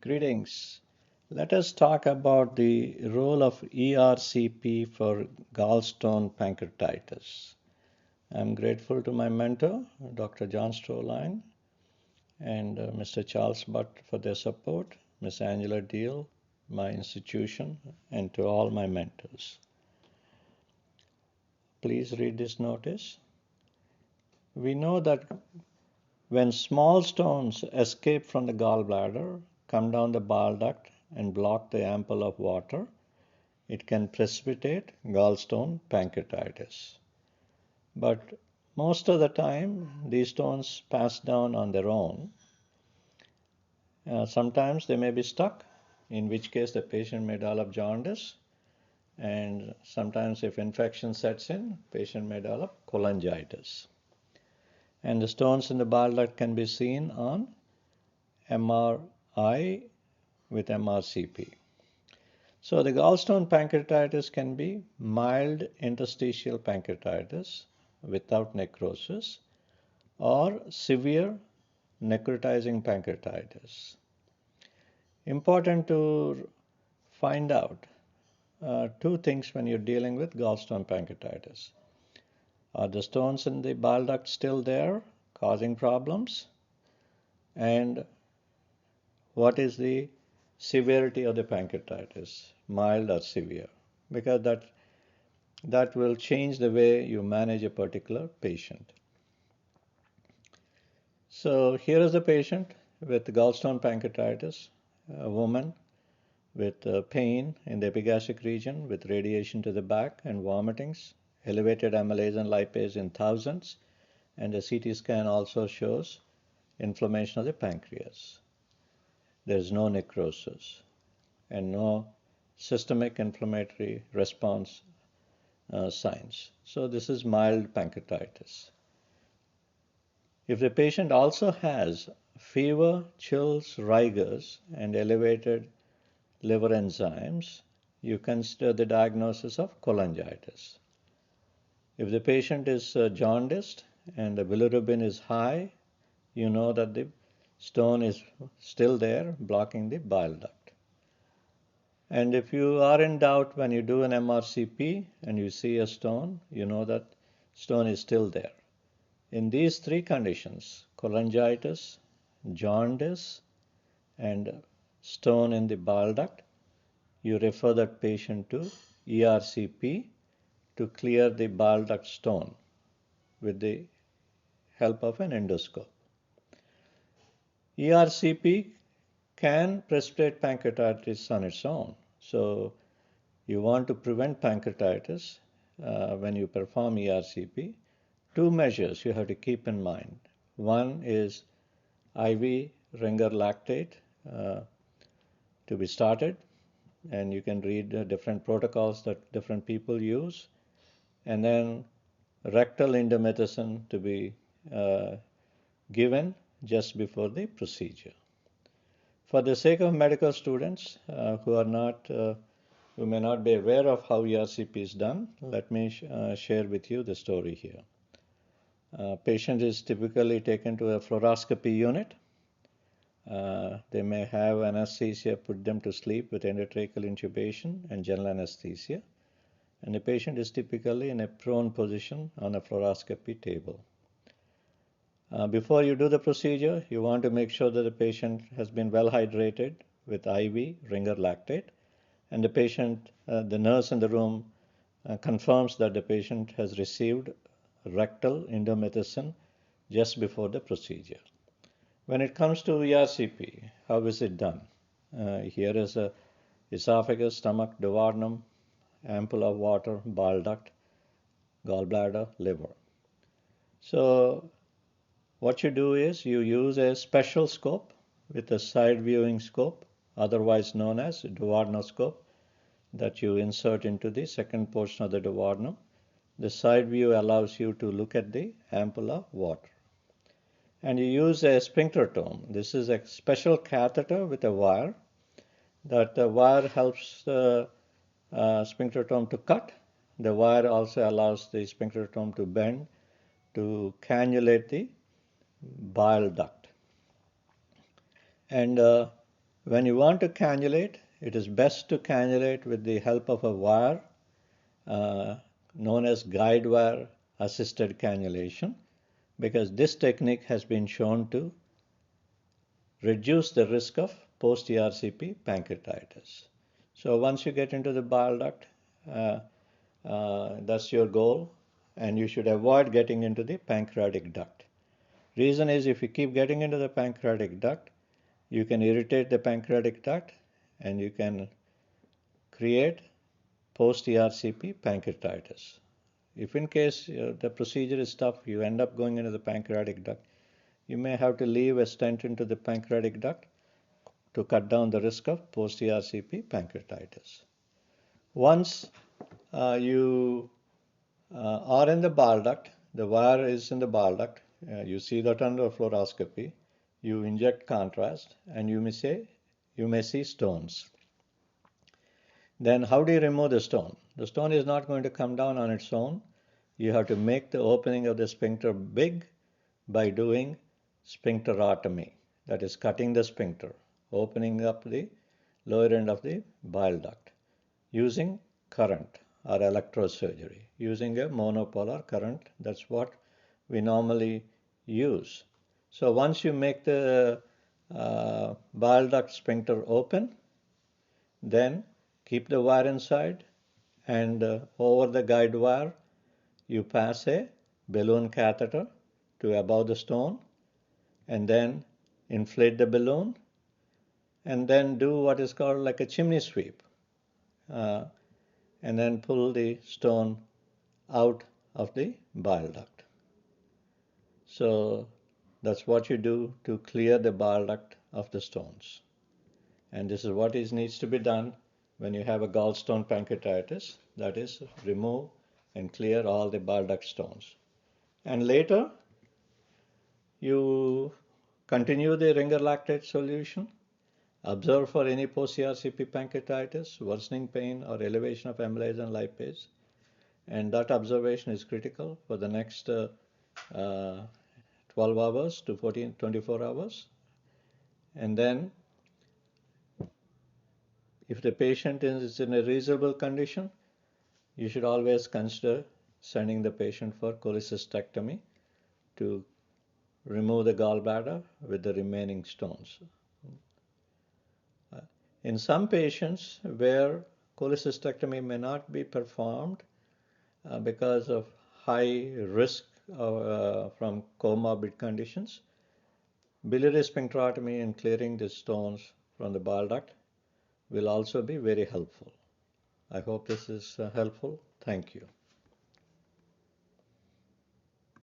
Greetings. Let us talk about the role of ERCP for gallstone pancreatitis. I'm grateful to my mentor, Dr. John Stroline, and Mr. Charles Butt for their support, Ms. Angela Deal, my institution, and to all my mentors. Please read this notice. We know that when small stones escape from the gallbladder, come down the bile duct, and block the ample of water, it can precipitate gallstone pancreatitis. But most of the time, these stones pass down on their own. Sometimes they may be stuck, in which case the patient may develop jaundice. And sometimes if infection sets in, patient may develop cholangitis. And the stones in the bile duct can be seen on MRI with MRCP. So the gallstone pancreatitis can be mild interstitial pancreatitis without necrosis or severe necrotizing pancreatitis. Important to find out two things when you're dealing with gallstone pancreatitis. Are the stones in the bile duct still there, causing problems? And what is the severity of the pancreatitis, mild or severe? Because that will change the way you manage a particular patient. So here is a patient with gallstone pancreatitis, a woman with pain in the epigastric region with radiation to the back and vomitings, elevated amylase and lipase in thousands, and the CT scan also shows inflammation of the pancreas. There is no necrosis and no systemic inflammatory response signs. So this is mild pancreatitis. If the patient also has fever, chills, rigors, and elevated liver enzymes, you consider the diagnosis of cholangitis. If the patient is jaundiced and the bilirubin is high, you know that the stone is still there, blocking the bile duct. And if you are in doubt when you do an MRCP and you see a stone, you know that stone is still there. In these three conditions, cholangitis, jaundice, and stone in the bile duct, you refer that patient to ERCP to clear the bile duct stone with the help of an endoscope. ERCP can precipitate pancreatitis on its own. So you want to prevent pancreatitis when you perform ERCP. Two measures you have to keep in mind. One is IV Ringer lactate to be started, and you can read different protocols that different people use, and then rectal indomethacin to be given just before the procedure. For the sake of medical students who may not be aware of how ERCP is done, let me share with you the story here. Patient is typically taken to a fluoroscopy unit. They may have anesthesia put them to sleep with endotracheal intubation and general anesthesia. And the patient is typically in a prone position on a fluoroscopy table. Before you do the procedure, you want to make sure that the patient has been well hydrated with IV Ringer lactate, and the nurse in the room confirms that the patient has received rectal indomethacin just before the procedure. When it comes to ERCP, how is it done? Here is a esophagus, stomach, duodenum, ample of water, bile duct, gallbladder, liver. So what you do is you use a special scope with a side viewing scope, otherwise known as duodenoscope, that you insert into the second portion of the duodenum. The side view allows you to look at the ample of water. And you use a sphincterotome. This is a special catheter with a wire. That the wire helps the sphincterotome to cut. The wire also allows the sphincterotome to bend to cannulate the bile duct. And When you want to cannulate, it is best to cannulate with the help of a wire known as guide wire assisted cannulation, because this technique has been shown to reduce the risk of post-ERCP pancreatitis. So once you get into the bile duct, that's your goal, and you should avoid getting into the pancreatic duct. Reason is, if you keep getting into the pancreatic duct, you can irritate the pancreatic duct and you can create post-ERCP pancreatitis. If in case the procedure is tough, you end up going into the pancreatic duct, you may have to leave a stent into the pancreatic duct to cut down the risk of post-ERCP pancreatitis. Once you are in the bile duct, the wire is in the bile duct, you see that under fluoroscopy, you inject contrast and you may see stones. Then how do you remove the stone? The stone is not going to come down on its own. You have to make the opening of the sphincter big by doing sphincterotomy, that is cutting the sphincter, opening up the lower end of the bile duct using current or electrosurgery, using a monopolar current. That's what we normally use. So once you make the bile duct sphincter open, then keep the wire inside, and over the guide wire you pass a balloon catheter to above the stone, and then inflate the balloon, and then do what is called like a chimney sweep, and then pull the stone out of the bile duct. So that's what you do to clear the bile duct of the stones. And this is what needs to be done when you have a gallstone pancreatitis, that is, remove and clear all the bile duct stones. And later, you continue the ringer lactate solution, observe for any post-ERCP pancreatitis, worsening pain, or elevation of amylase and lipase. And that observation is critical for the next 12 hours to 24 hours. And then, if the patient is in a reasonable condition, you should always consider sending the patient for cholecystectomy to remove the gallbladder with the remaining stones. In some patients where cholecystectomy may not be performed because of high risk from comorbid conditions, biliary sphincterotomy and clearing the stones from the bile duct will also be very helpful. I hope this is helpful. Thank you.